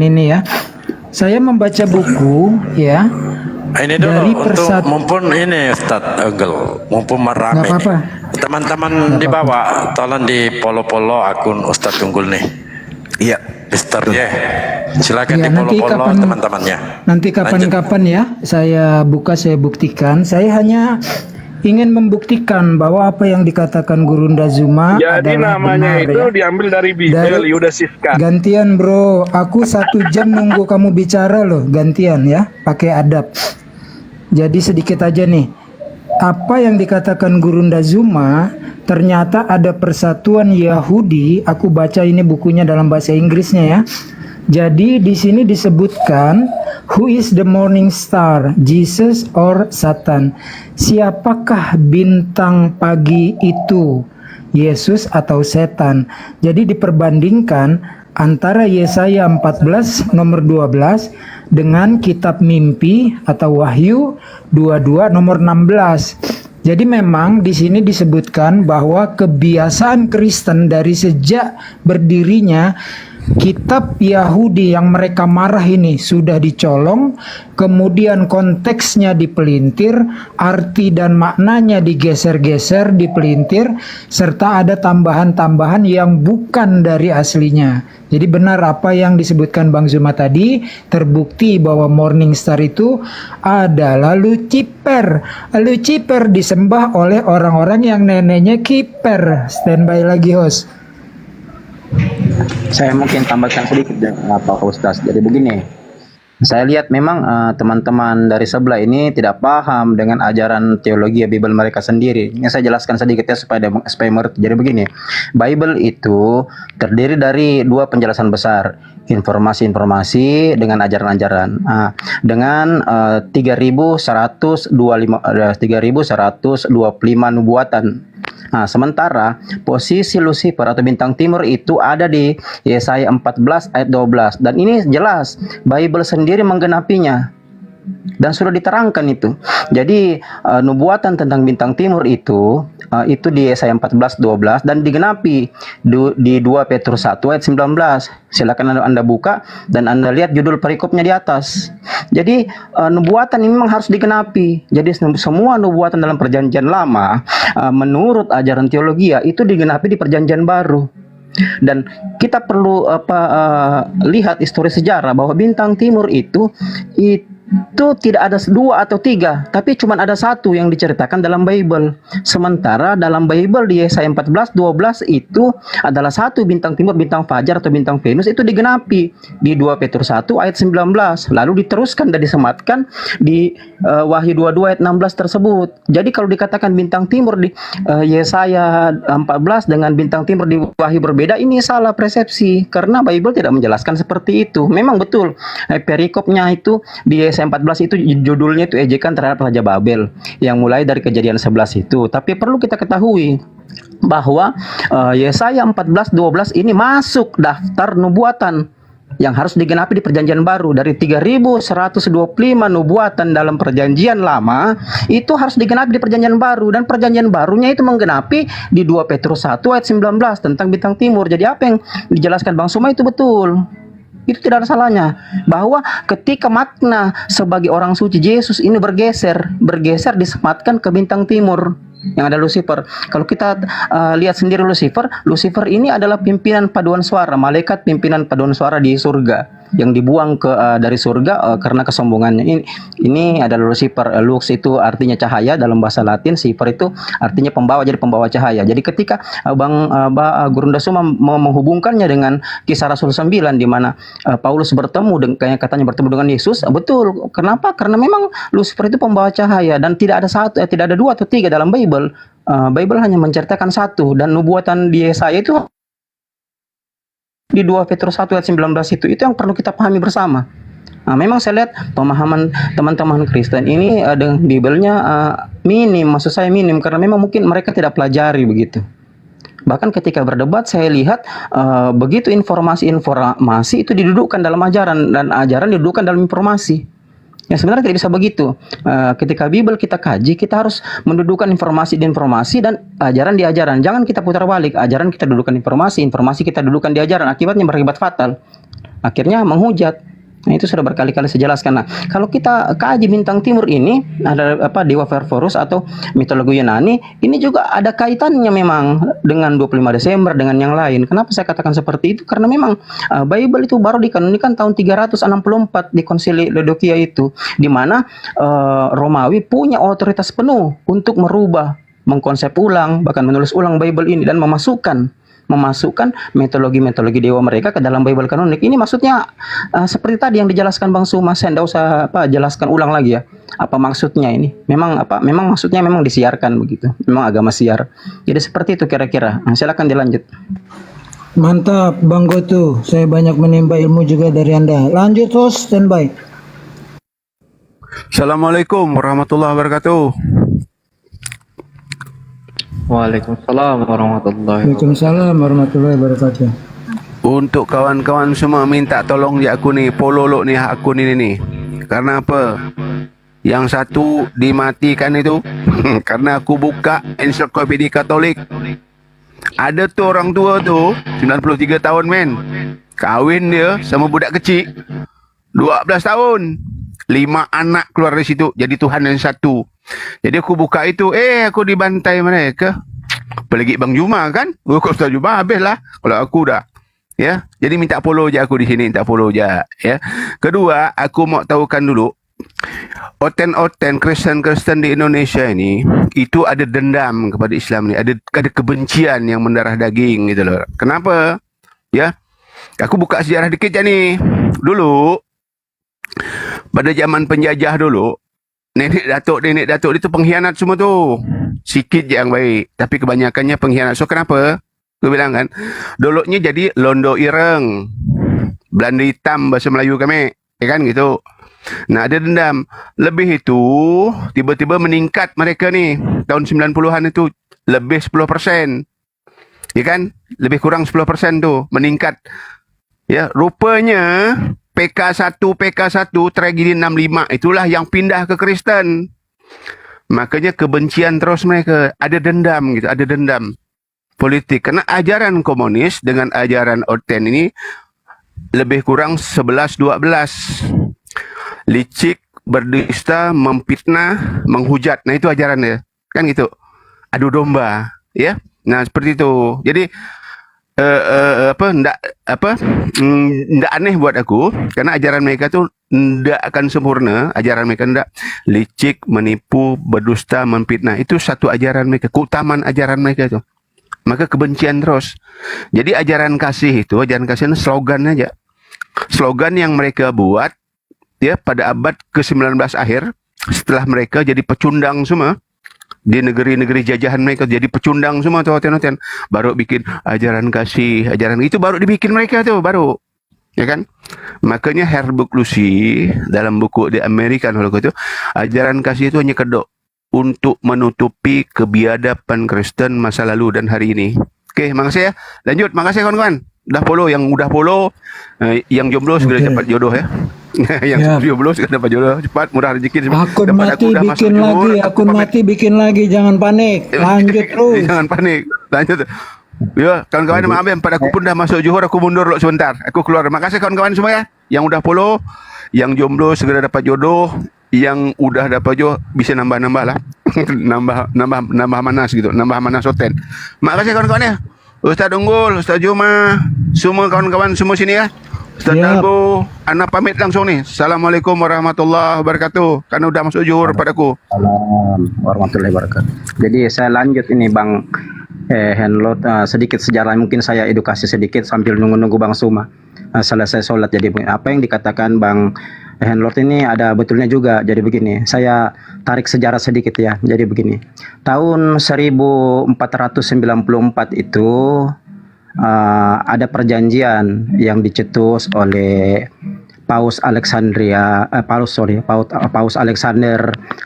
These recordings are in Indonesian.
ini ya. Saya membaca buku ya. Ini dulu Dari untuk mumpun ini Ustadz Egel, mumpun merame. Teman-teman di bawah, tolong di follow akun Ustadz Tunggul nih. Iya, Mister ya. Silakan ya, di follow teman-temannya. Nanti kapan-kapan ya, saya buktikan. Saya hanya ingin membuktikan bahwa apa yang dikatakan Guru Ndazuma jadi adalah namanya benar, itu ya. Diambil dari Bible, Yudas Iskat. Gantian bro, aku 1 jam nunggu kamu bicara loh, gantian ya, pakai adab. Jadi sedikit aja nih, apa yang dikatakan Guru Ndazuma, ternyata ada persatuan Yahudi. Aku baca ini bukunya dalam bahasa Inggrisnya ya. Jadi di sini disebutkan, who is the morning star, Jesus or Satan? Siapakah bintang pagi itu, Yesus atau setan? Jadi diperbandingkan antara Yesaya 14 nomor 12 dengan kitab mimpi atau Wahyu 22 nomor 16. Jadi memang di sini disebutkan bahwa kebiasaan Kristen dari sejak berdirinya kitab Yahudi yang mereka marah ini sudah dicolong, kemudian konteksnya dipelintir, arti dan maknanya digeser-geser, dipelintir, serta ada tambahan-tambahan yang bukan dari aslinya. Jadi benar apa yang disebutkan Bang Zuma tadi, terbukti bahwa Morning Star itu adalah Lucifer. Lucifer disembah oleh orang-orang yang neneknya kiper. Standby lagi host. Saya mungkin tambahkan sedikit Pak Ustaz. Jadi begini, saya lihat memang teman-teman dari sebelah ini tidak paham dengan ajaran teologi Bible mereka sendiri. Ini saya jelaskan sedikit ya supaya mengerti. Jadi begini, Bible itu terdiri dari 2 penjelasan besar, informasi-informasi dengan ajaran-ajaran. Dengan 3.125 nubuatan. Nah, sementara posisi Lucifer atau bintang timur itu ada di Yesaya 14 ayat 12. Dan ini jelas, Bible sendiri menggenapinya. Dan sudah diterangkan itu. Jadi nubuatan tentang bintang timur itu di Yesaya 14:12 dan digenapi di 2 Petrus 1 ayat 19. Silakan Anda buka dan Anda lihat judul perikopnya di atas. Jadi nubuatan ini memang harus digenapi. Jadi semua nubuatan dalam perjanjian lama menurut ajaran teologi itu digenapi di perjanjian baru. Dan kita perlu lihat histori sejarah bahwa bintang timur itu tidak ada 2 atau 3, tapi cuma ada 1 yang diceritakan dalam Bible. Sementara dalam Bible di Yesaya 14:12 itu adalah 1 bintang timur, bintang fajar atau bintang Venus itu digenapi di 2 Petrus 1 ayat 19. Lalu diteruskan dan disematkan di Wahyu 22 ayat 16 tersebut. Jadi kalau dikatakan bintang timur di Yesaya 14 dengan bintang timur di Wahyu berbeda, ini salah persepsi karena Bible tidak menjelaskan seperti itu. Memang betul perikopnya itu di Yesaya 14 itu judulnya itu ejekan terhadap Raja Babel yang mulai dari Kejadian 11 itu. Tapi perlu kita ketahui bahwa Yesaya 14:12 ini masuk daftar nubuatan yang harus digenapi di perjanjian baru. Dari 3.125 nubuatan dalam perjanjian lama itu harus digenapi di perjanjian baru, dan perjanjian barunya itu menggenapi di 2 Petrus 1 ayat 19 tentang bintang timur. Jadi apa yang dijelaskan Bang Suma itu betul. Itu tidak ada salahnya, bahwa ketika makna sebagai orang suci Yesus ini bergeser disematkan ke bintang timur yang ada Lucifer. Kalau kita lihat sendiri Lucifer ini adalah pimpinan paduan suara, malaikat pimpinan paduan suara di surga yang dibuang dari surga karena kesombongannya. Ini adalah Lucifer. Lux itu artinya cahaya dalam bahasa Latin, Sifer itu artinya pembawa, jadi pembawa cahaya. Jadi ketika Guru Ndasuma menghubungkannya dengan Kisah Rasul 9 di mana Paulus bertemu katanya bertemu dengan Yesus, betul. Kenapa? Karena memang Lucifer itu pembawa cahaya dan tidak ada 2 atau 3 dalam Bible. Bible hanya menceritakan 1, dan nubuatan di Yesaya itu di 2 Petrus 1 ayat 19 itu yang perlu kita pahami bersama. Nah, memang saya lihat pemahaman teman-teman Kristen ini dengan Bible-nya minim, maksud saya minim karena memang mungkin mereka tidak pelajari begitu. Bahkan ketika berdebat saya lihat begitu informasi itu didudukkan dalam ajaran, dan ajaran didudukkan dalam informasi. Ya sebenarnya tidak bisa begitu. Ketika Bible kita kaji, kita harus mendudukan informasi di informasi dan ajaran di ajaran. Jangan kita putar balik. Ajaran kita dudukan informasi, informasi kita dudukan di ajaran. Akibatnya berakibat fatal. akhirnya menghujat. Nah, itu sudah berkali-kali saya jelaskan. Nah, kalau kita kaji bintang timur ini, ada Dewa Perforus atau mitologi Yunani, ini juga ada kaitannya memang dengan 25 Desember, dengan yang lain. Kenapa saya katakan seperti itu? Karena memang Bible itu baru dikanonikan tahun 364 di Konsili Laodikia itu, di mana Romawi punya otoritas penuh untuk merubah, mengkonsep ulang, bahkan menulis ulang Bible ini dan memasukkan mitologi-mitologi dewa mereka ke dalam Bible kanonik. Ini maksudnya seperti tadi yang dijelaskan Bang Suma, saya tidak usah jelaskan ulang lagi ya. Apa maksudnya ini? Memang maksudnya memang disiarkan begitu. Memang agama siar. Jadi seperti itu kira-kira. Nah, silakan dilanjut. Mantap Bang Gotu, saya banyak menimba ilmu juga dari Anda. Lanjut host, standby. Assalamualaikum warahmatullahi wabarakatuh. Waalaikumsalam warahmatullahi wabarakatuh. Waalaikumsalam warahmatullahi wabarakatuh. Untuk kawan-kawan semua minta tolong je aku ni, pololok ni akun ini ni. Karena apa? Yang satu dimatikan itu karena aku buka ensiklopedia Katolik. Ada tu orang tua tu 93 tahun men. Kahwin dia sama budak kecil 12 tahun. 5 anak keluar dari situ, jadi Tuhan yang satu. Jadi aku buka itu, aku dibantai mereka. Apalagi Bang Juma kan? Kalau Ustaz Juma habislah. Kalau aku dah. Ya. Jadi minta follow je aku di sini, minta follow je, ya. Kedua, aku mau tahukan dulu. Oten Kristen di Indonesia ini itu ada dendam kepada Islam ni, ada kebencian yang mendarah daging gitu loh. Kenapa? Ya. Aku buka sejarah dikit je ni. Dulu pada zaman penjajah dulu, nenek datuk itu pengkhianat semua tu. Sikit je yang baik, tapi kebanyakannya pengkhianat. So kenapa? Aku bilang kan, dulunya jadi londo ireng, Belanda hitam bahasa Melayu kami, ya kan gitu. Nah, ada dendam. Lebih itu, tiba-tiba meningkat mereka ni. Tahun 90-an itu lebih 10%. Ya kan? Lebih kurang 10% tu meningkat. Ya, rupanya PK1 tragedi 65 itulah yang pindah ke Kristen. Makanya kebencian terus mereka, ada dendam gitu, ada dendam politik. Karena ajaran komunis dengan ajaran Oten ini lebih kurang 11-12. Licik, berdusta, memfitnah, menghujat. Nah, itu ajarannya. Kan gitu. Adu domba, ya. Nah, seperti itu. Jadi ndak aneh buat aku karena ajaran mereka tuh ndak akan sempurna. Ajaran mereka ndak licik, menipu, berdusta, memfitnah. Itu satu ajaran mereka, keutamaan ajaran mereka itu. Maka kebencian terus. Jadi ajaran kasih itu slogan aja. Slogan yang mereka buat ya pada abad ke-19 akhir, setelah mereka jadi pecundang semua di negeri-negeri jajahan mereka, jadi pecundang semua tuh hotel-hotel, baru bikin ajaran kasih, ajaran itu baru dibikin mereka tuh baru, ya kan? Makanya Herbert Lucy dalam buku di Amerika itu, ajaran kasih itu hanya kedok untuk menutupi kebiadaban Kristen masa lalu dan hari ini. Oke, makasih ya. Lanjut, makasih kawan-kawan. Udah follow, yang udah follow, yang jomblo segera dapat jodoh ya. Yang jomblo segera dapat jodoh, cepat, murah rezeki. Akun mati bikin lagi, akun mati bikin lagi, jangan panik. Lanjut terus. Jangan panik. Lanjut. Ya, kawan-kawan maaf ya, pada aku pun dah masuk Johor, aku mundur dulu sebentar. Aku keluar. Makasih kawan-kawan semua ya. Yang udah follow, yang jomblo segera dapat jodoh, yang udah dapat jodoh bisa nambah-nambah lah. nambah manas gitu, nambah manas hotel. Makasih kawan-kawan ya. Ustaz Unggul, Ustaz Juma, semua kawan-kawan semua sini ya. Ustaz Dalbo, anak pamit langsung nih. Assalamualaikum warahmatullahi wabarakatuh. Karena udah masuk Johor padaku. Assalamualaikum warahmatullahi wabarakatuh. Jadi saya lanjut ini Bang Henlot, sedikit sejarah, mungkin saya edukasi sedikit sambil nunggu-nunggu Bang Suma selesai sholat. Jadi apa yang dikatakan Bang Henlot ini ada betulnya juga. Jadi begini, saya tarik sejarah sedikit ya. Jadi begini, tahun 1494 itu ada perjanjian yang dicetus oleh Paus Alexander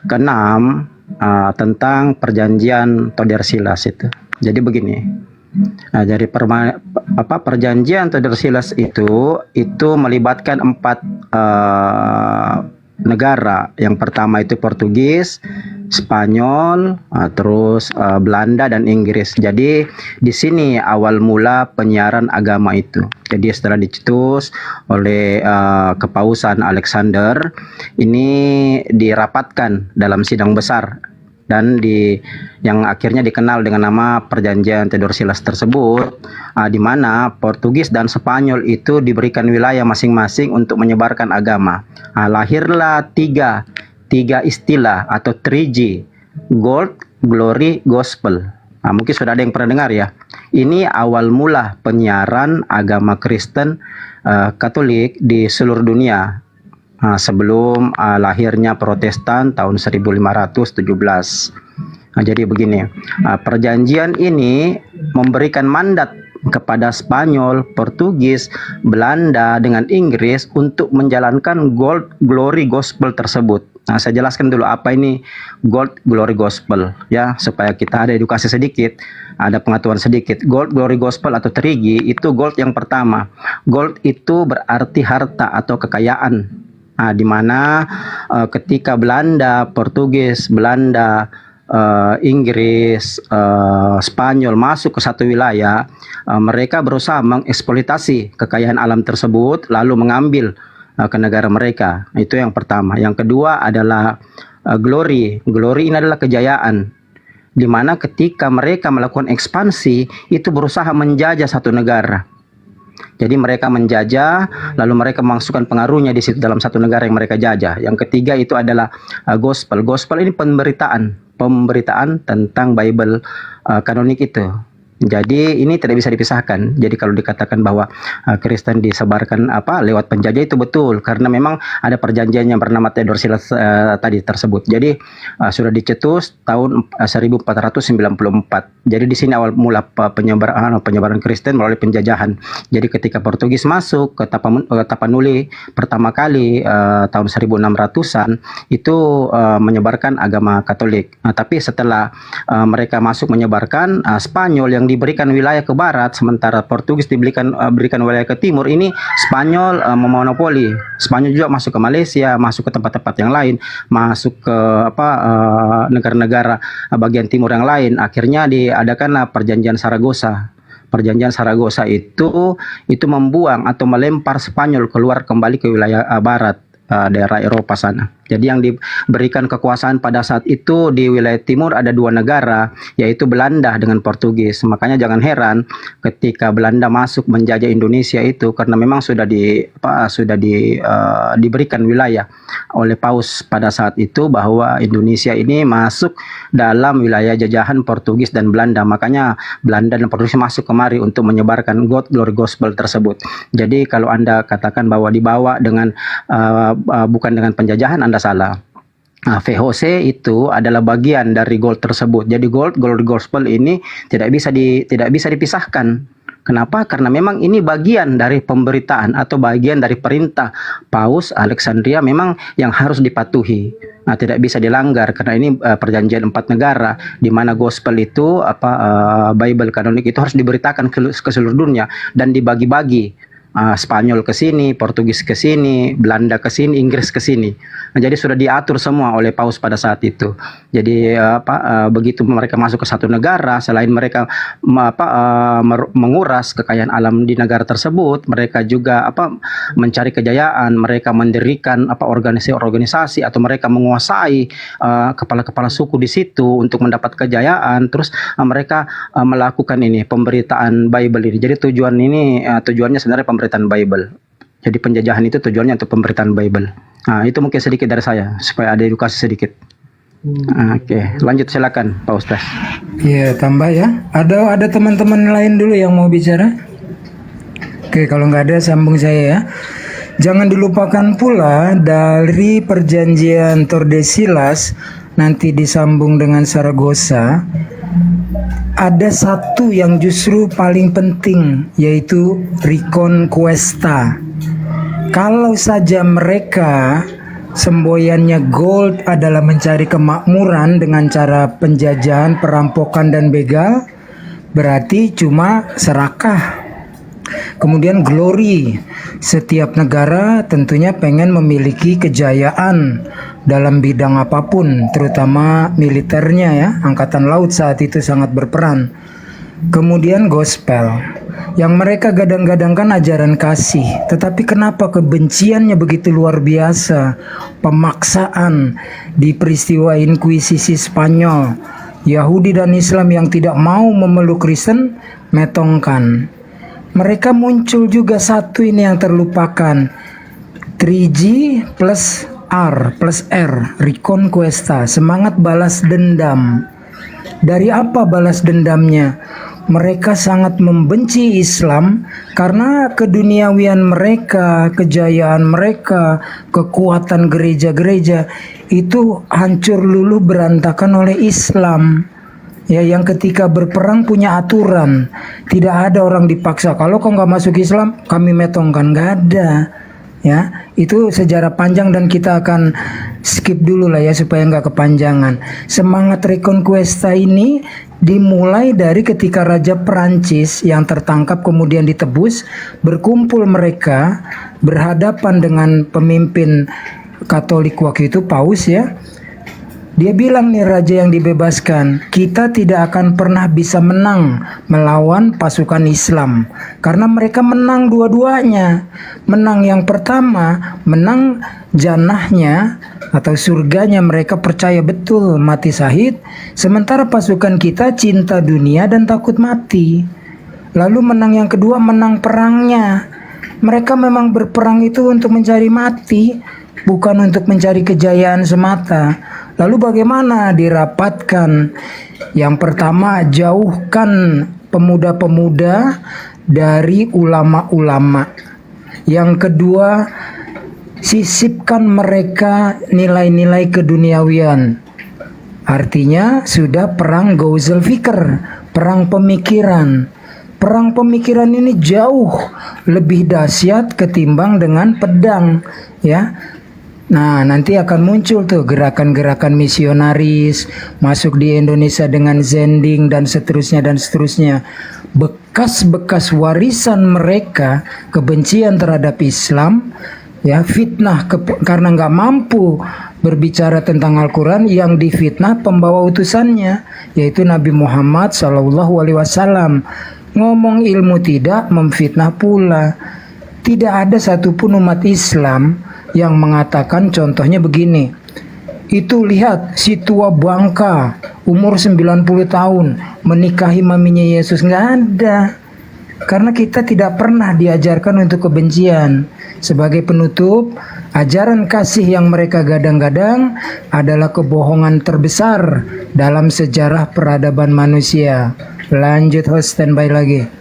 ke-6 tentang perjanjian Tordesillas itu. Jadi begini. Nah, dari perjanjian Tordesillas itu melibatkan negara. Yang pertama itu Portugis, Spanyol, terus Belanda dan Inggris. Jadi di sini awal mula penyiaran agama itu. Jadi setelah dicetus oleh Kepausan Alexander, ini dirapatkan dalam sidang besar dan yang akhirnya dikenal dengan nama Perjanjian Tordesillas tersebut, di mana Portugis dan Spanyol itu diberikan wilayah masing-masing untuk menyebarkan agama. Lahirlah tiga istilah atau 3G, Gold, Glory, Gospel. Mungkin sudah ada yang pernah dengar ya. Ini awal mula penyiaran agama Kristen Katolik di seluruh dunia. Sebelum lahirnya Protestan tahun 1517. Jadi begini, perjanjian ini memberikan mandat kepada Spanyol, Portugis, Belanda dengan Inggris untuk menjalankan Gold, Glory, Gospel tersebut. Saya jelaskan dulu apa ini Gold, Glory, Gospel ya, supaya kita ada edukasi sedikit, ada pengetahuan sedikit. Gold, Glory, Gospel atau 3G itu gold yang pertama. Gold itu berarti harta atau kekayaan. Di mana ketika Belanda, Portugis, Inggris, Spanyol masuk ke satu wilayah, mereka berusaha mengeksploitasi kekayaan alam tersebut lalu mengambil ke negara mereka. Itu yang pertama. Yang kedua adalah glory. Glory ini adalah kejayaan, di mana ketika mereka melakukan ekspansi itu berusaha menjajah satu negara. Jadi mereka menjajah, lalu mereka memasukkan pengaruhnya di situ dalam satu negara yang mereka jajah. Yang ketiga itu adalah gospel. Gospel ini pemberitaan tentang Bible kanonik itu. Jadi ini tidak bisa dipisahkan. Jadi kalau dikatakan bahwa Kristen disebarkan lewat penjajah itu betul, karena memang ada perjanjian yang bernama Tordesillas tadi tersebut. Jadi sudah dicetus tahun 1494. Jadi di sini awal mula penyebaran Kristen melalui penjajahan. Jadi ketika Portugis masuk ke Tapanuli pertama kali tahun 1600-an itu menyebarkan agama Katolik. Tapi setelah mereka masuk menyebarkan, Spanyol yang diberikan wilayah ke barat, sementara Portugis berikan wilayah ke timur. Ini Spanyol memonopoli. Spanyol juga masuk ke Malaysia, masuk ke tempat-tempat yang lain, masuk ke negara-negara bagian timur yang lain. Akhirnya diadakanlah Perjanjian Saragossa. Perjanjian Saragossa itu membuang atau melempar Spanyol keluar kembali ke wilayah barat, daerah Eropa sana. Jadi yang diberikan kekuasaan pada saat itu di wilayah timur ada dua negara, yaitu Belanda dengan Portugis. Makanya jangan heran ketika Belanda masuk menjajah Indonesia itu, karena memang sudah diberikan wilayah oleh Paus pada saat itu bahwa Indonesia ini masuk dalam wilayah jajahan Portugis dan Belanda. Makanya Belanda dan Portugis masuk kemari untuk menyebarkan God, Glory, Gospel tersebut. Jadi kalau Anda katakan bahwa dibawa dengan bukan dengan penjajahan, Anda salah. VOC itu adalah bagian dari gold tersebut. Jadi gold, Glory, Gospel ini tidak bisa dipisahkan. Kenapa? Karena memang ini bagian dari pemberitaan atau bagian dari perintah Paus Alexandria, memang yang harus dipatuhi. Tidak bisa dilanggar karena ini perjanjian 4 negara, di mana gospel itu Bible kanonik itu harus diberitakan ke seluruh dunia dan dibagi-bagi. Spanyol ke sini, Portugis ke sini, Belanda ke sini, Inggris ke sini. Jadi sudah diatur semua oleh Paus pada saat itu. Jadi begitu mereka masuk ke satu negara, selain mereka menguras kekayaan alam di negara tersebut, mereka juga mencari kejayaan, mereka mendirikan organisasi atau mereka menguasai kepala-kepala suku di situ untuk mendapat kejayaan. Terus mereka melakukan ini pemberitaan Bible ini. Jadi tujuannya sebenarnya pemberitaan Bible. Jadi penjajahan itu tujuannya untuk pemberitaan Bible. Itu mungkin sedikit dari saya supaya ada edukasi sedikit. Oke, lanjut silakan Pak Ustaz. Iya, tambah ya. Ada teman-teman lain dulu yang mau bicara? Oke, kalau nggak ada sambung saya ya. Jangan dilupakan pula dari perjanjian Tordesillas nanti disambung dengan Saragossa. Ada satu yang justru paling penting, yaitu Reconquesta. Kalau saja mereka semboyannya gold adalah mencari kemakmuran dengan cara penjajahan, perampokan dan begal, berarti cuma serakah. Kemudian glory, setiap negara tentunya pengen memiliki kejayaan dalam bidang apapun, terutama militernya ya, angkatan laut saat itu sangat berperan. Kemudian gospel, yang mereka gadang-gadangkan ajaran kasih, tetapi kenapa kebenciannya begitu luar biasa? Pemaksaan di peristiwa Inkuisisi Spanyol, Yahudi dan Islam yang tidak mau memeluk Kristen metongkan. Mereka muncul juga satu ini yang terlupakan, 3G plus R plus R, Reconquesta, semangat balas dendam. Dari apa balas dendamnya? Mereka sangat membenci Islam karena keduniawian mereka, kejayaan mereka, kekuatan gereja-gereja itu hancur luluh berantakan oleh Islam. Ya, yang ketika berperang punya aturan, tidak ada orang dipaksa. Kalau kau nggak masuk Islam, kami metongkan, nggak ada. Ya, itu sejarah panjang dan kita akan skip dulu lah ya supaya nggak kepanjangan. Semangat Reconquista ini dimulai dari ketika Raja Perancis yang tertangkap kemudian ditebus, berkumpul mereka berhadapan dengan pemimpin Katolik waktu itu, Paus ya. Dia bilang nih, raja yang dibebaskan, kita tidak akan pernah bisa menang melawan pasukan Islam. Karena mereka menang dua-duanya. Menang yang pertama, menang janahnya atau surganya, mereka percaya betul mati syahid. Sementara pasukan kita cinta dunia dan takut mati. Lalu menang yang kedua, menang perangnya. Mereka memang berperang itu untuk mencari mati, bukan untuk mencari kejayaan semata. Lalu bagaimana dirapatkan? Yang pertama, jauhkan pemuda-pemuda dari ulama-ulama. Yang kedua, sisipkan mereka nilai-nilai keduniawian. Artinya sudah perang Ghauzul Fikr, perang pemikiran. Perang pemikiran ini jauh lebih dahsyat ketimbang dengan pedang, ya. Nah, nanti akan muncul tuh gerakan-gerakan misionaris masuk di Indonesia dengan Zending dan seterusnya dan seterusnya. Bekas-bekas warisan mereka, kebencian terhadap Islam, ya, fitnah karena nggak mampu berbicara tentang Al-Quran, yang difitnah pembawa utusannya, yaitu Nabi Muhammad SAW. Ngomong ilmu tidak, memfitnah pula. Tidak ada satupun umat Islam yang mengatakan contohnya begini, itu lihat si tua bangka umur 90 tahun menikahi maminya Yesus, nggak ada. Karena kita tidak pernah diajarkan untuk kebencian. Sebagai penutup, ajaran kasih yang mereka gadang-gadang adalah kebohongan terbesar dalam sejarah peradaban manusia. Lanjut host, standby lagi.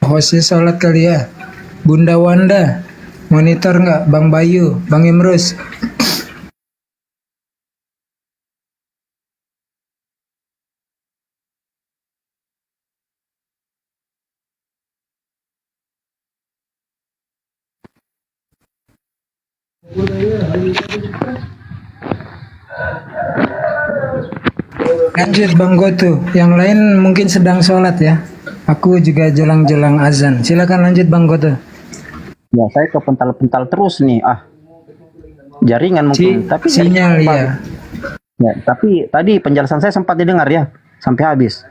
Hostnya sholat kali ya. Bunda Wanda, monitor nggak? Bang Bayu, Bang Imrus. Lanjut Bang Gotu, yang lain mungkin sedang sholat ya. Aku juga jelang-jelang azan. Silakan lanjut Bang Gotu. Ya, saya kepental-pental terus nih. Jaringan mungkin, tapi sinyal ya. Ya, tapi tadi penjelasan saya sempat didengar ya sampai habis.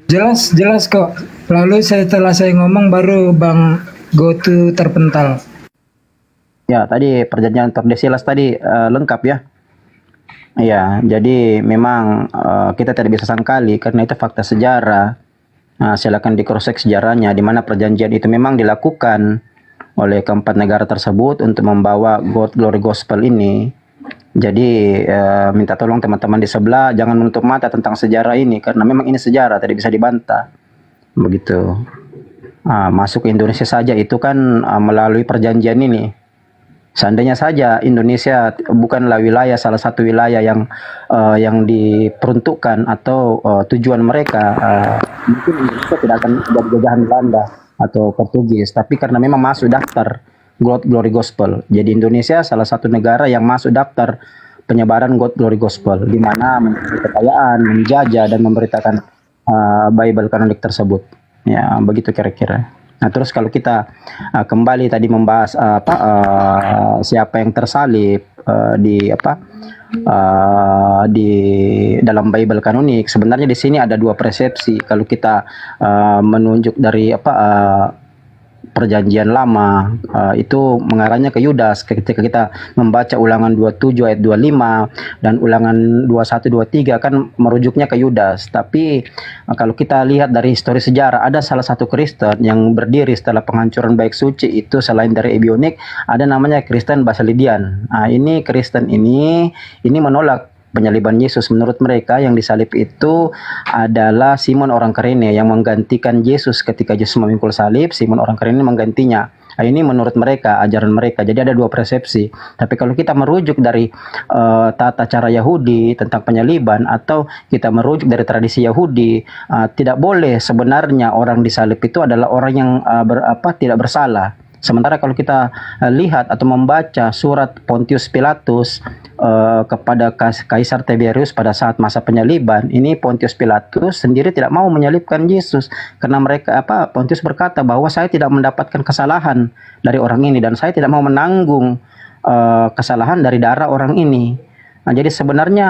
Jelas kok. Lalu setelah saya ngomong baru Bang Gotu terpental. Ya, tadi perjanjian Tordesillas tadi lengkap ya. Ya, jadi memang kita tidak bisa sangkali karena itu fakta sejarah. Nah, silakan di-cross-check sejarahnya di mana perjanjian itu memang dilakukan oleh keempat negara tersebut untuk membawa glory gospel ini. Jadi minta tolong teman-teman di sebelah jangan menutup mata tentang sejarah ini karena memang ini sejarah, tidak bisa dibantah. Begitu. Masuk ke Indonesia saja itu kan melalui perjanjian ini. Seandainya saja Indonesia bukanlah wilayah salah satu wilayah yang diperuntukkan atau tujuan mereka, mungkin Indonesia tidak akan jadi jajahan Belanda atau Portugis. Tapi karena memang masuk daftar God Glory Gospel, jadi Indonesia salah satu negara yang masuk daftar penyebaran God Glory Gospel, di mana memberi kekayaan, menjajah dan memberitakan Bible kanonik tersebut. Ya, begitu kira-kira. Nah, terus kalau kita kembali tadi membahas siapa yang tersalib di dalam Bible kanonik, sebenarnya di sini ada dua persepsi. Kalau kita menunjuk dari Perjanjian Lama, itu mengarahnya ke Yudas. Ketika kita membaca Ulangan 27 ayat 25 dan Ulangan 21 23 kan merujuknya ke Yudas. Tapi kalau kita lihat dari histori sejarah, ada salah satu Kristen yang berdiri setelah penghancuran Bait Suci itu selain dari Ebionik, ada namanya Kristen Basilidian. Nah, ini Kristen ini menolak penyaliban Yesus. Menurut mereka yang disalib itu adalah Simon orang Kirene yang menggantikan Yesus ketika Yesus memikul salib. Simon orang Kirene menggantinya. Nah, ini menurut mereka, ajaran mereka. Jadi ada dua persepsi. Tapi kalau kita merujuk dari tata cara Yahudi tentang penyaliban, atau kita merujuk dari tradisi Yahudi, tidak boleh sebenarnya orang disalib itu adalah orang yang tidak bersalah. Sementara kalau kita lihat atau membaca surat Pontius Pilatus kepada Kaisar Tiberius pada saat masa penyaliban, ini Pontius Pilatus sendiri tidak mau menyalibkan Yesus karena Pontius berkata bahwa saya tidak mendapatkan kesalahan dari orang ini dan saya tidak mau menanggung kesalahan dari darah orang ini. Nah, jadi sebenarnya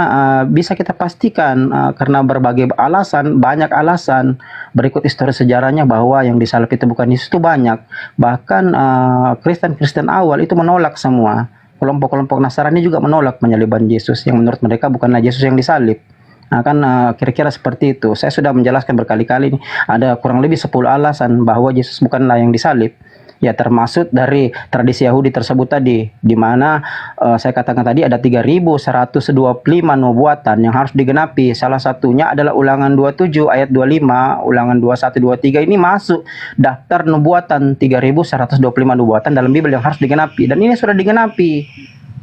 bisa kita pastikan karena berbagai alasan, banyak alasan, berikut histori sejarahnya bahwa yang disalib itu bukan Yesus itu banyak. Bahkan Kristen-Kristen awal itu menolak semua. Kelompok-kelompok Nasrani juga menolak penyaliban Yesus, yang menurut mereka bukanlah Yesus yang disalib. Nah, kan kira-kira seperti itu. Saya sudah menjelaskan berkali-kali nih, ada kurang lebih 10 alasan bahwa Yesus bukanlah yang disalib. Ya, termasuk dari tradisi Yahudi tersebut tadi, di mana saya katakan tadi ada 3.125 nubuatan yang harus digenapi. Salah satunya adalah Ulangan 27 ayat 25, Ulangan 21 23 ini masuk daftar nubuatan 3.125 nubuatan dalam Bible yang harus digenapi, dan ini sudah digenapi.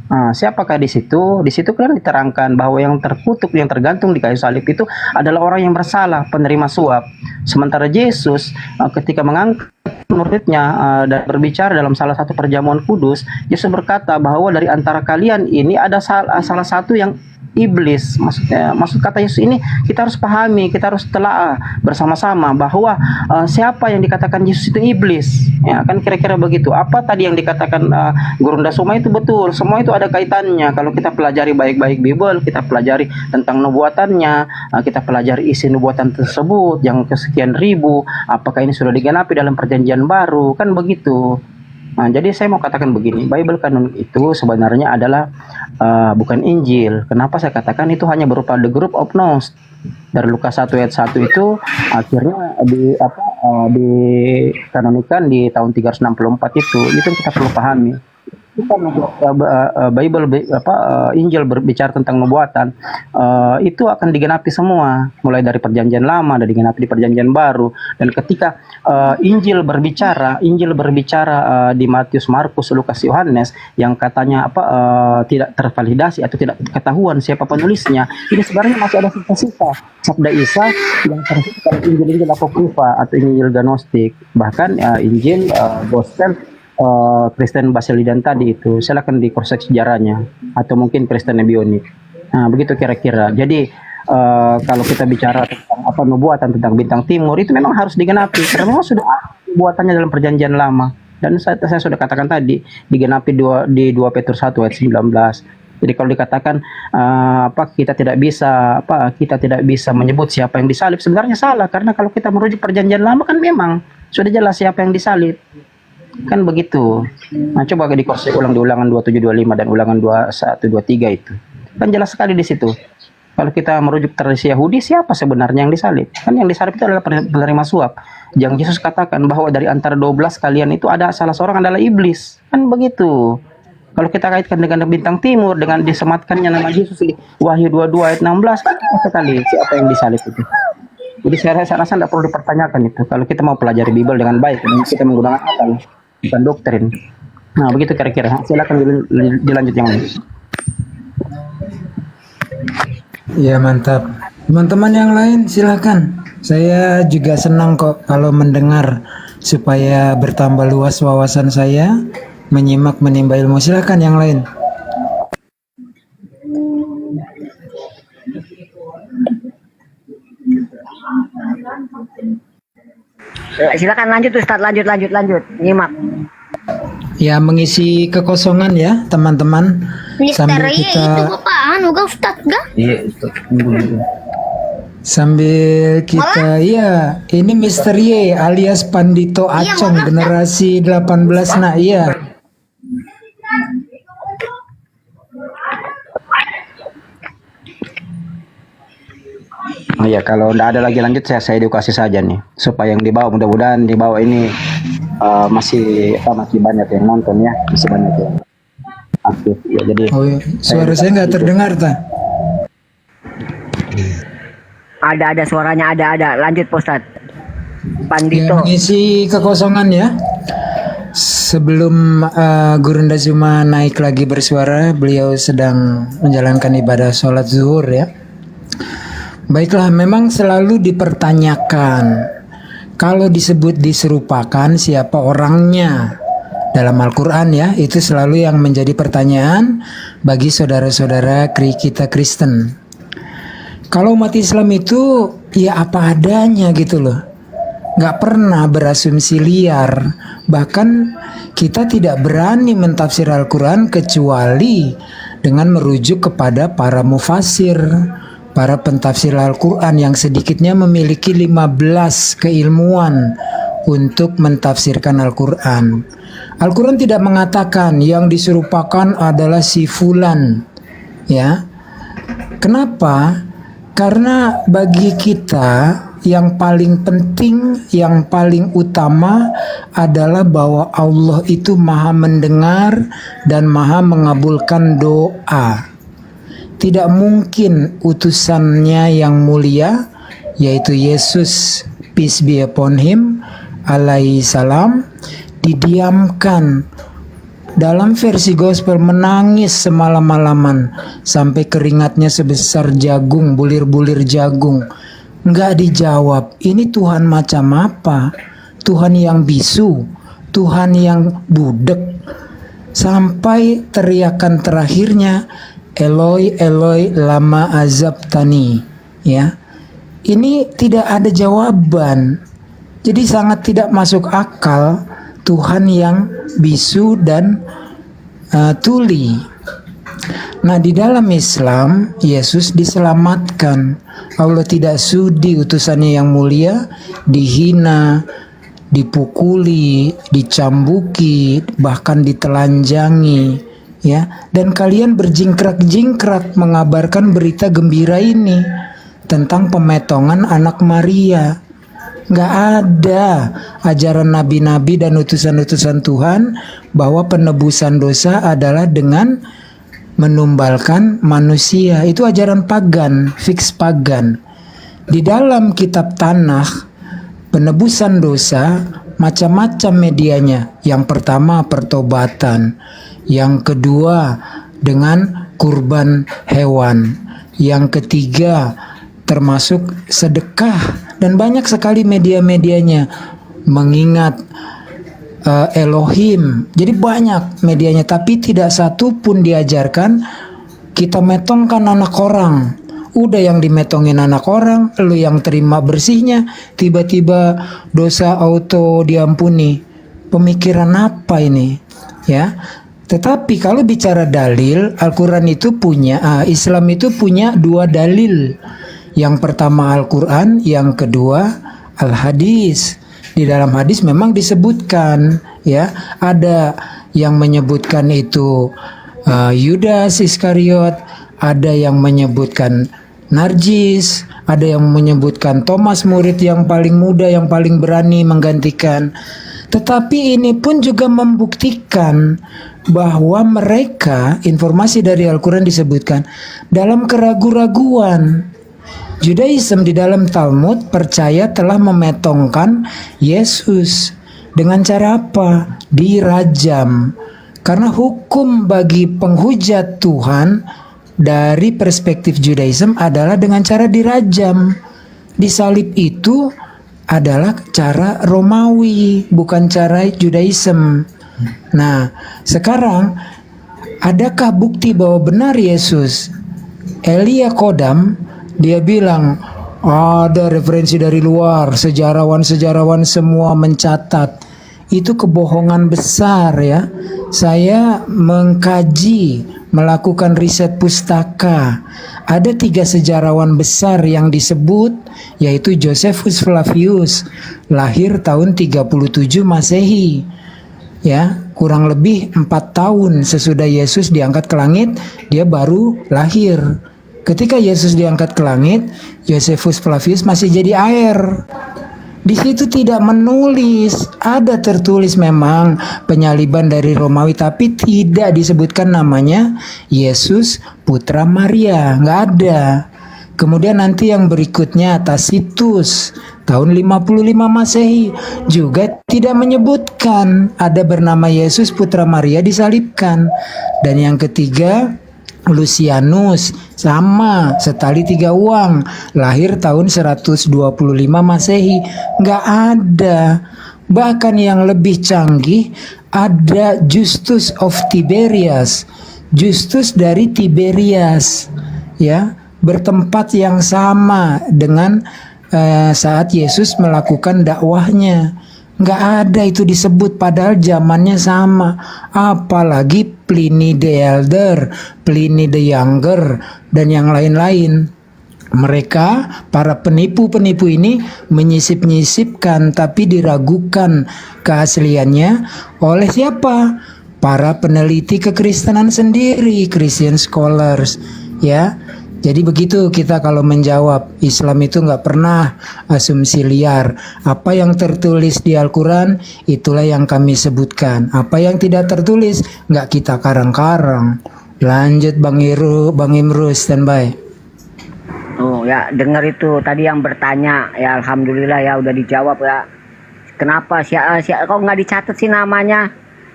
Nah, siapakah di situ? Di situ kan diterangkan bahwa yang terkutuk, yang tergantung di kayu salib itu adalah orang yang bersalah, penerima suap. Sementara Yesus ketika mengangkat muridnya dan berbicara dalam salah satu perjamuan kudus, Yesus berkata bahwa dari antara kalian ini ada salah satu yang iblis. Maksud kata Yesus ini kita harus pahami, kita harus telaah bersama-sama bahwa siapa yang dikatakan Yesus itu iblis. Ya, kan kira-kira begitu. Apa tadi yang dikatakan Gurunda Suma itu betul. Semua itu ada kaitannya. Kalau kita pelajari baik-baik Bible, kita pelajari tentang nubuatannya, kita pelajari isi nubuatan tersebut yang kesekian ribu, apakah ini sudah digenapi dalam perjanjian baru, kan begitu. Nah, jadi saya mau katakan begini, Bible kanon itu sebenarnya adalah bukan Injil. Kenapa saya katakan itu hanya berupa the group of notes. Dari Lukas 1 ayat 1 itu akhirnya dikanonikan di tahun 364 itu kita perlu pahami. Bible Injil berbicara tentang nubuatan, itu akan digenapi semua mulai dari perjanjian lama dan digenapi di perjanjian baru. Dan ketika Injil berbicara di Matius, Markus, Lukas, Yohanes yang katanya tidak tervalidasi atau tidak ketahuan siapa penulisnya, ini sebenarnya masih ada sisa-sisa sabda Isa yang tersisa dalam Injil apokrifa atau Injil Gnostik, bahkan Injil Gospel Kristen Basilidian tadi itu. Silakan di cross sejarahnya, atau mungkin Kristen Ebionik. Nah, begitu kira-kira. Jadi kalau kita bicara tentang nubuatan tentang bintang timur, itu memang harus digenapi karena memang sudah ada nubuatannya dalam perjanjian lama. Dan saya sudah katakan tadi digenapi di 2 Petrus 1 ayat 19. Jadi kalau dikatakan kita tidak bisa menyebut siapa yang disalib, sebenarnya salah, karena kalau kita merujuk perjanjian lama kan memang sudah jelas siapa yang disalib. Kan begitu. Nah, coba dikoreksi ulang di Ulangan 27 25 dan Ulangan 21 23 itu. Kan jelas sekali di situ. Kalau kita merujuk tradisi Yahudi, siapa sebenarnya yang disalib? Kan yang disalib itu adalah penerima suap. Yang Yesus katakan bahwa dari antara 12 kalian itu ada salah seorang adalah iblis. Kan begitu. Kalau kita kaitkan dengan bintang timur, dengan disematkannya nama Yesus di Wahyu 22 ayat 16, kan sekali siapa yang disalib itu. Jadi saya rasa tidak perlu dipertanyakan itu. Kalau kita mau pelajari Bible dengan baik, kita menggunakan akal, bukan doktrin. Nah, begitu kira-kira. Silakan dilanjut yang lain. Ya mantap. Teman-teman yang lain silakan. Saya juga senang kok kalau mendengar supaya bertambah luas wawasan saya, menyimak menimba ilmu. Silakan yang lain. Silakan lanjut Ustadz, lanjut. Nyimak. Ya mengisi kekosongan ya teman-teman. Sambil Misteri kita itu apaan? Uga Ustadz gak? Sambil kita ya ini Mr. Y alias Pandito Acong generasi 18 nak iya. Oh iya, kalau tidak ada lagi lanjut saya edukasi saja nih supaya yang dibawa mudah-mudahan dibawa ini masih banyak yang nonton ya, masih banyak yang aktif ya. Jadi Oh iya. Suara saya nggak terdengar ta? Ada suaranya ada. Lanjut Pak Ustadz. Ya, Pandito. mengisi kekosongan ya. Sebelum Gurunda Zuma naik lagi bersuara, beliau sedang menjalankan ibadah sholat zuhur ya. Baiklah, memang selalu dipertanyakan kalau disebut diserupakan siapa orangnya dalam Al-Quran ya, itu selalu yang menjadi pertanyaan bagi saudara-saudara kita Kristen. Kalau umat Islam itu ya apa adanya gitu loh, nggak pernah berasumsi liar. Bahkan kita tidak berani mentafsir Al-Quran kecuali dengan merujuk kepada para mufasir, para pentafsir Al-Quran yang sedikitnya memiliki 15 keilmuan untuk mentafsirkan Al-Quran. Al-Quran tidak mengatakan yang diserupakan adalah si fulan, ya. Kenapa? Karena bagi kita yang paling penting, yang paling utama adalah bahwa Allah itu maha mendengar dan maha mengabulkan doa. Tidak mungkin utusannya yang mulia, yaitu Yesus, peace be upon him, alaihi salam, didiamkan dalam versi gospel, menangis semalam-malaman sampai keringatnya sebesar jagung, bulir-bulir jagung. Nggak dijawab. Ini Tuhan macam apa? Tuhan yang bisu, Tuhan yang budek. Sampai teriakan terakhirnya, Eloi Eloi lama azabtani, ya. Ini tidak ada jawaban. Jadi sangat tidak masuk akal Tuhan yang bisu dan tuli. Nah, di dalam Islam Yesus diselamatkan. Allah tidak sudi utusannya yang mulia dihina, dipukuli, dicambuki, bahkan ditelanjangi, ya. Dan kalian berjingkrak-jingkrak mengabarkan berita gembira ini tentang pemetongan anak Maria. Nggak ada ajaran nabi-nabi dan utusan-utusan Tuhan bahwa penebusan dosa adalah dengan menumbalkan manusia. Itu ajaran pagan, fix pagan. Di dalam kitab Tanakh, penebusan dosa macam-macam medianya. Yang pertama pertobatan, yang kedua dengan kurban hewan, yang ketiga termasuk sedekah, dan banyak sekali media-medianya, mengingat Elohim. Jadi banyak medianya, tapi tidak satu pun diajarkan kita metongkan anak orang. Udah yang dimetongin anak orang, lu yang terima bersihnya, tiba-tiba dosa auto diampuni. Pemikiran apa ini? Ya. Tetapi kalau bicara dalil, Al-Quran itu punya, Islam itu punya dua dalil. Yang pertama Al-Quran, yang kedua Al-Hadis. Di dalam hadis memang disebutkan, ya, ada yang menyebutkan itu Yudas Iskariot, ada yang menyebutkan Narjis, ada yang menyebutkan Thomas murid yang paling muda, yang paling berani menggantikan. Tetapi ini pun juga membuktikan bahwa mereka, informasi dari Al-Quran disebutkan dalam keraguan-raguan. Judaism di dalam Talmud percaya telah memetongkan Yesus. Dengan cara apa? Dirajam. Karena hukum bagi penghujat Tuhan dari perspektif Judaism adalah dengan cara dirajam. Disalib itu adalah cara Romawi, bukan cara Judaism. Nah, sekarang adakah bukti bahwa benar Yesus? Elia Kodam, dia bilang ada referensi dari luar, sejarawan-sejarawan semua mencatat. Itu kebohongan besar ya. Saya mengkaji, melakukan riset pustaka. Ada 3 sejarawan besar yang disebut, yaitu Josephus Flavius, lahir tahun 37 Masehi. Ya, kurang lebih 4 tahun sesudah Yesus diangkat ke langit, dia baru lahir. Ketika Yesus diangkat ke langit, Josephus Flavius masih jadi air. Di situ tidak menulis, ada tertulis memang penyaliban dari Romawi, tapi tidak disebutkan namanya Yesus putra Maria, nggak ada. Kemudian nanti yang berikutnya Tacitus tahun 55 Masehi juga tidak menyebutkan ada bernama Yesus putra Maria disalibkan. Dan yang ketiga Lucianus, sama, setali 3 uang, lahir tahun 125 Masehi, nggak ada. Bahkan yang lebih canggih, ada Justus of Tiberias, Justus dari Tiberias, ya, bertempat yang sama dengan saat Yesus melakukan dakwahnya. Nggak ada itu disebut, padahal zamannya sama. Apalagi Pliny the Elder, Pliny the Younger, dan yang lain-lain. Mereka, para penipu-penipu ini menyisip-nyisipkan tapi diragukan keasliannya oleh siapa? Para peneliti kekristenan sendiri, Christian scholars, ya. Jadi begitu kita kalau menjawab, Islam itu nggak pernah asumsi liar. Apa yang tertulis di Al-Quran, itulah yang kami sebutkan. Apa yang tidak tertulis, nggak kita karang-karang. Lanjut Bang Imrus, standby. Oh ya, dengar itu tadi yang bertanya, ya alhamdulillah ya udah dijawab ya. Kenapa kok nggak dicatat sih namanya?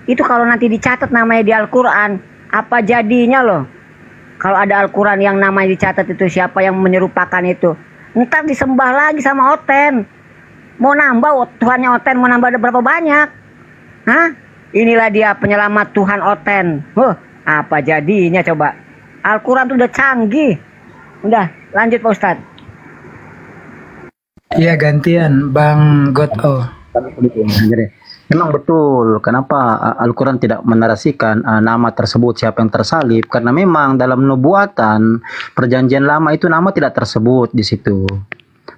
Itu kalau nanti dicatat namanya di Al-Quran, apa jadinya loh? Kalau ada Al-Quran yang namanya dicatat itu, siapa yang menyerupakan itu, ntar disembah lagi sama Oten. Mau nambah Tuhannya Oten, mau nambah berapa banyak? Hah? Inilah dia penyelamat Tuhan Oten. Apa jadinya coba? Al-Quran tuh udah canggih. Udah, lanjut Pak Ustadz. Iya, gantian Bang Goto. Memang betul, kenapa Al-Quran tidak menarasikan nama tersebut, siapa yang tersalib? Karena memang dalam nubuatan perjanjian lama itu nama tidak tersebut di situ.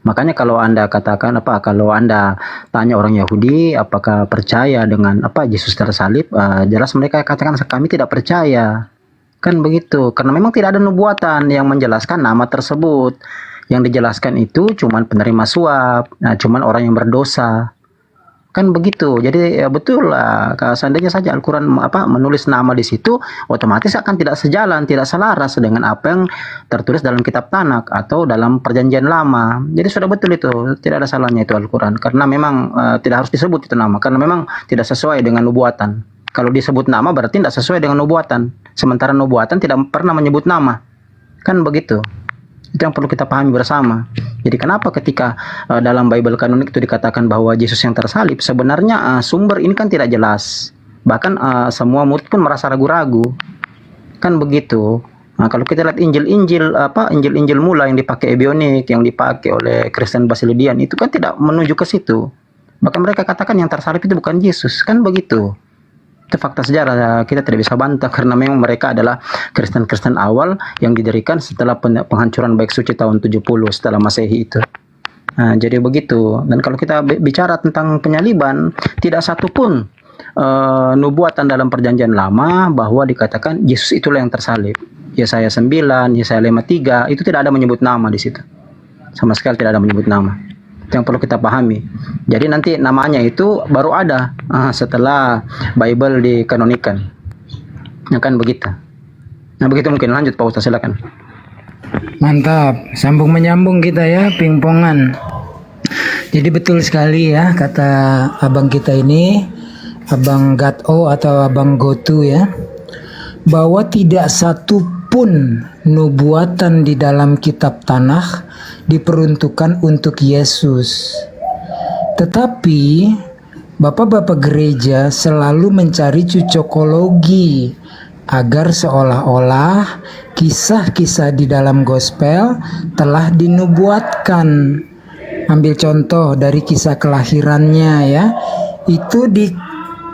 Makanya kalau Anda katakan kalau Anda tanya orang Yahudi apakah percaya dengan Yesus tersalib, jelas mereka katakan kami tidak percaya. Kan begitu, karena memang tidak ada nubuatan yang menjelaskan nama tersebut. Yang dijelaskan itu cuman penerima suap, cuman orang yang berdosa. Kan begitu. Jadi ya betul lah, seandainya saja Al-Quran menulis nama di situ, otomatis akan tidak sejalan, tidak selaras dengan apa yang tertulis dalam kitab Tanak atau dalam perjanjian lama. Jadi sudah betul itu, tidak ada salahnya itu Al-Quran, karena memang tidak harus disebut itu nama, karena memang tidak sesuai dengan nubuatan. Kalau disebut nama berarti tidak sesuai dengan nubuatan, sementara nubuatan tidak pernah menyebut nama. Kan begitu. Itu yang perlu kita pahami bersama. Jadi kenapa ketika dalam Bible kanonik itu dikatakan bahwa Yesus yang tersalib, sebenarnya sumber ini kan tidak jelas. Bahkan semua murid pun merasa ragu-ragu. Kan begitu. Nah, kalau kita lihat Injil mula yang dipakai Ebionik, yang dipakai oleh Kristen Basilidian, itu kan tidak menuju ke situ. Bahkan mereka katakan yang tersalib itu bukan Yesus. Kan begitu. Itu fakta sejarah, kita tidak bisa bantah karena memang mereka adalah Kristen-Kristen awal yang didirikan setelah penghancuran Baik Suci tahun 70 setelah Masehi itu. Nah, jadi begitu. Dan kalau kita bicara tentang penyaliban, tidak satupun nubuatan dalam perjanjian lama bahwa dikatakan Yesus itulah yang tersalib. Yesaya 9, Yesaya 53, itu tidak ada menyebut nama di situ. Sama sekali tidak ada menyebut nama. Itu yang perlu kita pahami. Jadi nanti namanya itu baru ada setelah Bible dikanonikan. Ya kan begitu. Nah begitu mungkin, lanjut Pak Ustaz, silakan. Mantap, sambung menyambung kita ya, pingpongan. Jadi betul sekali ya kata abang kita ini, Abang Gato atau Abang Gotu ya, bahwa tidak satu pun nubuatan di dalam kitab Tanakh diperuntukkan untuk Yesus. Tetapi bapak-bapak gereja selalu mencari cocokologi agar seolah-olah kisah-kisah di dalam gospel telah dinubuatkan. Ambil contoh dari kisah kelahirannya ya, itu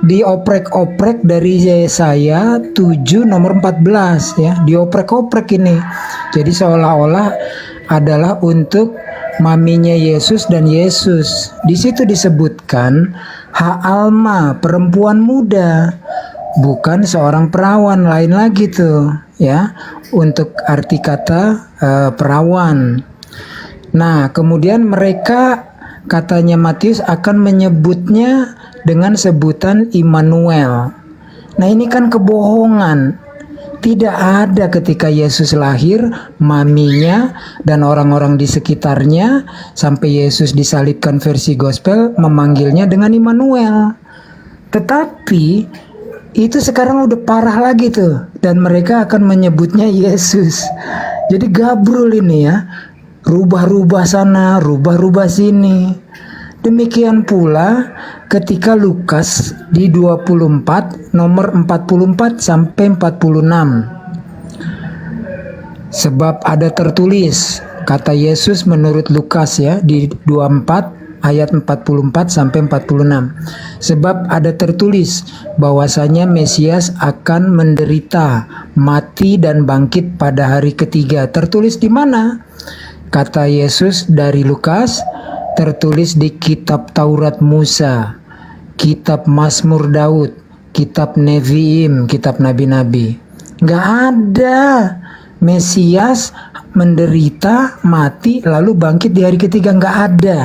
dioprek-oprek dari Yesaya 7 nomor 14 ya, dioprek-oprek ini. Jadi seolah-olah adalah untuk maminya Yesus dan Yesus. Di situ disebutkan Ha'alma, perempuan muda, bukan seorang perawan, lain lagi tuh ya untuk arti kata perawan. Nah, kemudian mereka katanya Matius akan menyebutnya dengan sebutan Immanuel. Nah, ini kan kebohongan. Tidak ada ketika Yesus lahir, maminya dan orang-orang di sekitarnya sampai Yesus disalibkan versi gospel memanggilnya dengan Immanuel. Tetapi itu sekarang udah parah lagi tuh, dan mereka akan menyebutnya Yesus. Jadi gabrul ini ya, rubah-rubah sana, rubah-rubah sini. Demikian pula ketika Lukas di 24 nomor 44 sampai 46. Sebab ada tertulis, kata Yesus menurut Lukas ya di 24 ayat 44 sampai 46. Sebab ada tertulis bahwasanya Mesias akan menderita, mati dan bangkit pada hari ketiga. Tertulis di mana? Kata Yesus dari Lukas, tertulis di kitab Taurat Musa, kitab Mazmur Daud, kitab Neviim, kitab nabi-nabi. Nggak ada Mesias menderita, mati, lalu bangkit di hari ketiga. Nggak ada.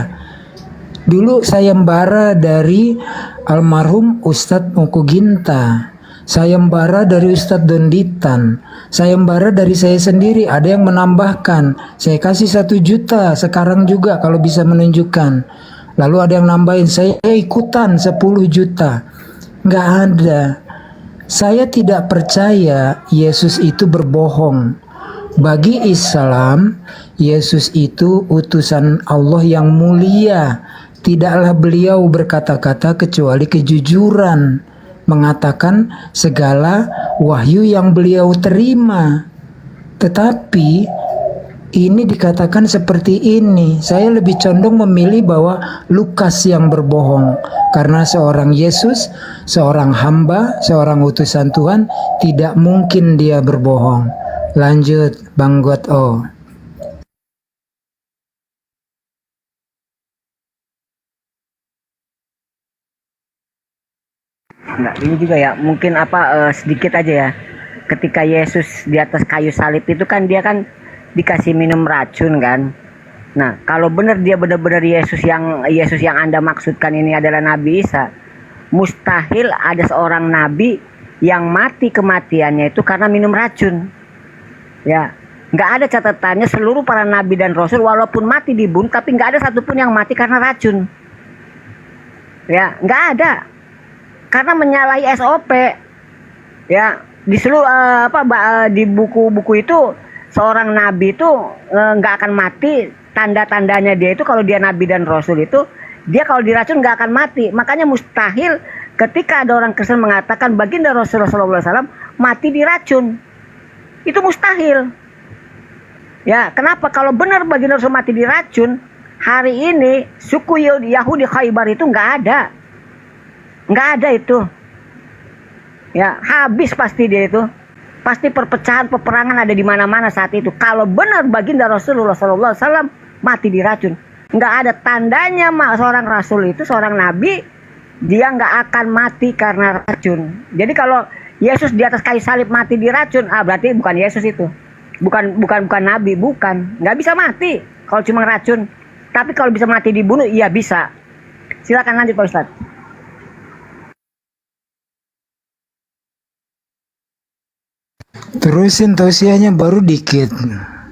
Dulu sayembara dari almarhum Ustadz Moko Ginta, sayembara dari Ustadz Donditan, sayembara dari saya sendiri. Ada yang menambahkan, saya kasih 1 juta sekarang juga kalau bisa menunjukkan. Lalu ada yang nambahin, saya ikutan 10 juta. Nggak ada. Saya tidak percaya Yesus itu berbohong. Bagi Islam, Yesus itu utusan Allah yang mulia. Tidaklah beliau berkata-kata kecuali kejujuran, mengatakan segala wahyu yang beliau terima. Tetapi ini dikatakan seperti ini. Saya lebih condong memilih bahwa Lukas yang berbohong, karena seorang Yesus, seorang hamba, seorang utusan Tuhan, tidak mungkin dia berbohong. Lanjut Bang Goto. Nah, ini juga ya, mungkin sedikit aja ya. Ketika Yesus di atas kayu salib itu kan dia kan dikasih minum racun kan. Nah, kalau benar dia benar-benar Yesus yang Anda maksudkan ini adalah Nabi Isa, mustahil ada seorang nabi yang mati kematiannya itu karena minum racun. Ya, nggak ada catatannya seluruh para nabi dan rasul walaupun mati dibunuh, tapi nggak ada satupun yang mati karena racun. Ya, nggak ada. Karena menyalahi SOP. Ya, di seluruh di buku-buku itu seorang nabi itu nggak akan mati. Tanda-tandanya dia itu kalau dia nabi dan rasul itu dia kalau diracun nggak akan mati. Makanya mustahil ketika ada orang Kristen mengatakan baginda Rasulullah SAW mati diracun. Itu mustahil. Ya, kenapa? Kalau benar baginda Rasul mati diracun, hari ini suku Yahudi Khaybar itu nggak ada. Nggak ada itu. Ya, habis pasti dia itu. Pasti perpecahan, peperangan ada di mana-mana saat itu. Kalau benar baginda Rasulullah SAW mati diracun, nggak ada tandanya seorang rasul itu, seorang nabi, dia nggak akan mati karena racun. Jadi kalau Yesus di atas kayu salib mati diracun, berarti bukan Yesus itu. Bukan nabi, bukan. Nggak bisa mati kalau cuma racun. Tapi kalau bisa mati dibunuh, iya bisa. Silakan lanjut Pak Ustadz. Terusin tausiahnya baru dikit.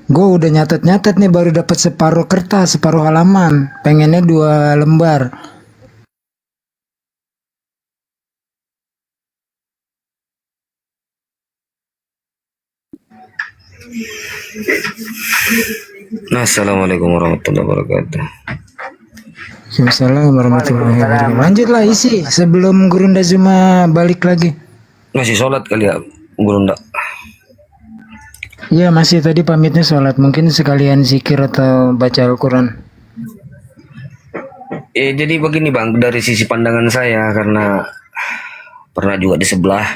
Gue udah nyatet nih, baru dapat separuh kertas, separuh halaman. Pengennya 2 lembar. Assalamualaikum warahmatullahi wabarakatuh. Waalaikumsalam warahmatullahi wabarakatuh. Lanjutlah isi sebelum Guru Ndazuma balik lagi. Masih sholat kali ya, Guru Nda? Iya masih, tadi pamitnya sholat. Mungkin sekalian zikir atau baca Al-Quran. Jadi begini Bang, dari sisi pandangan saya, karena pernah juga di sebelah,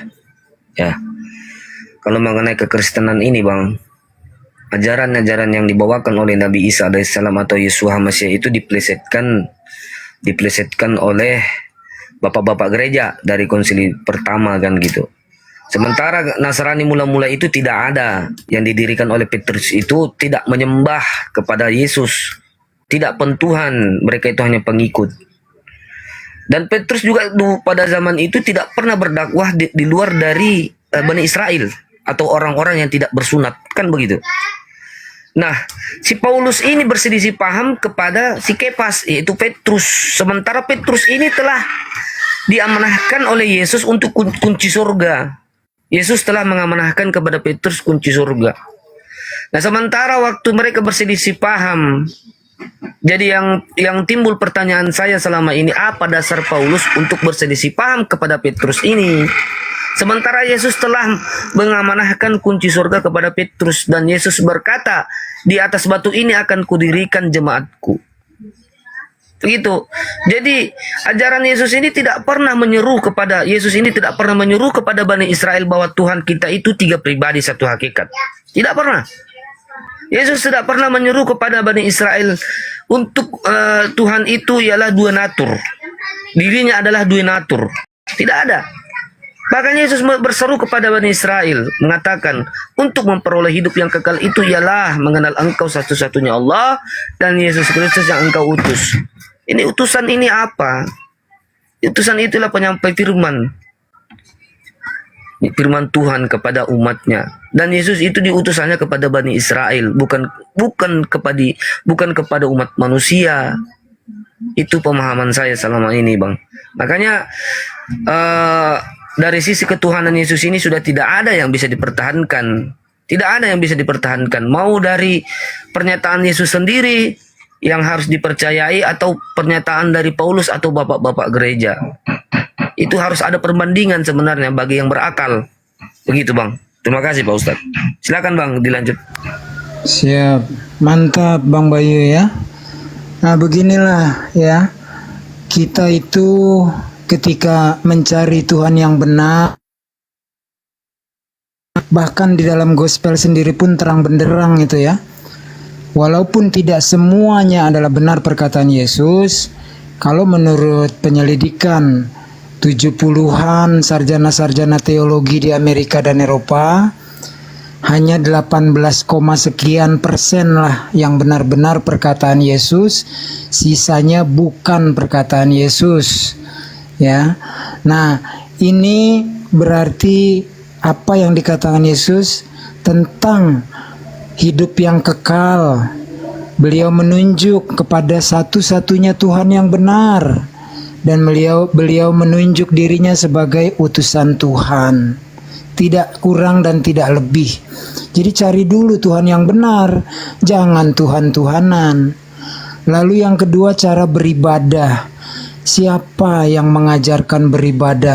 ya. Kalau mengenai kekristenan ini Bang, ajaran-ajaran yang dibawakan oleh Nabi Isa alaihissalam atau Yesus Hamasiah itu diplesetkan oleh bapak-bapak gereja dari konsili pertama kan gitu. Sementara Nasrani mula-mula itu tidak ada, yang didirikan oleh Petrus itu tidak menyembah kepada Yesus, tidak pentuhan, mereka itu hanya pengikut. Dan Petrus juga pada zaman itu tidak pernah berdakwah di luar dari Bani Israel atau orang-orang yang tidak bersunat, kan begitu. Nah, si Paulus ini berselisih paham kepada si Kepas, yaitu Petrus. Sementara Petrus ini telah diamanahkan oleh Yesus untuk kunci surga. Yesus telah mengamanahkan kepada Petrus kunci surga. Nah, sementara waktu mereka berselisih paham, jadi yang timbul pertanyaan saya selama ini, apa dasar Paulus untuk berselisih paham kepada Petrus ini? Sementara Yesus telah mengamanahkan kunci surga kepada Petrus, dan Yesus berkata, di atas batu ini akan kudirikan jemaatku. Begitu. Jadi ajaran Yesus ini tidak pernah menyeru kepada Bani Israel bahwa Tuhan kita itu 3 pribadi 1 hakikat. Tidak pernah. Yesus tidak pernah menyeru kepada Bani Israel untuk Tuhan itu ialah 2 natur. Dirinya adalah 2 natur. Tidak ada. Bahkan Yesus berseru kepada Bani Israel, mengatakan, untuk memperoleh hidup yang kekal itu ialah mengenal Engkau satu-satunya Allah dan Yesus Kristus yang Engkau utus. Ini utusan ini apa? Utusan itulah penyampai firman. Firman Tuhan kepada umatnya. Dan Yesus itu diutusannya kepada Bani Israel, bukan kepada umat manusia. Itu pemahaman saya selama ini, Bang. Makanya dari sisi ketuhanan Yesus ini sudah tidak ada yang bisa dipertahankan. Tidak ada yang bisa dipertahankan. Mau dari pernyataan Yesus sendiri yang harus dipercayai, atau pernyataan dari Paulus atau bapak-bapak gereja. Itu harus ada perbandingan sebenarnya bagi yang berakal. Begitu Bang. Terima kasih Pak Ustadz. Silakan Bang, dilanjut. Siap. Mantap Bang Bayu ya. Nah beginilah ya. Kita itu ketika mencari Tuhan yang benar, bahkan di dalam gospel sendiri pun terang benderang itu ya. Walaupun tidak semuanya adalah benar perkataan Yesus, kalau menurut penyelidikan 70-an sarjana-sarjana teologi di Amerika dan Eropa, hanya 18, sekian persen lah yang benar-benar perkataan Yesus, sisanya bukan perkataan Yesus. Ya. Nah, ini berarti apa yang dikatakan Yesus tentang hidup yang kekal. Beliau menunjuk kepada satu-satunya Tuhan yang benar, dan beliau menunjuk dirinya sebagai utusan Tuhan, tidak kurang dan tidak lebih. Jadi cari dulu Tuhan yang benar, jangan Tuhan-Tuhanan. Lalu yang kedua, cara beribadah. Siapa yang mengajarkan beribadah?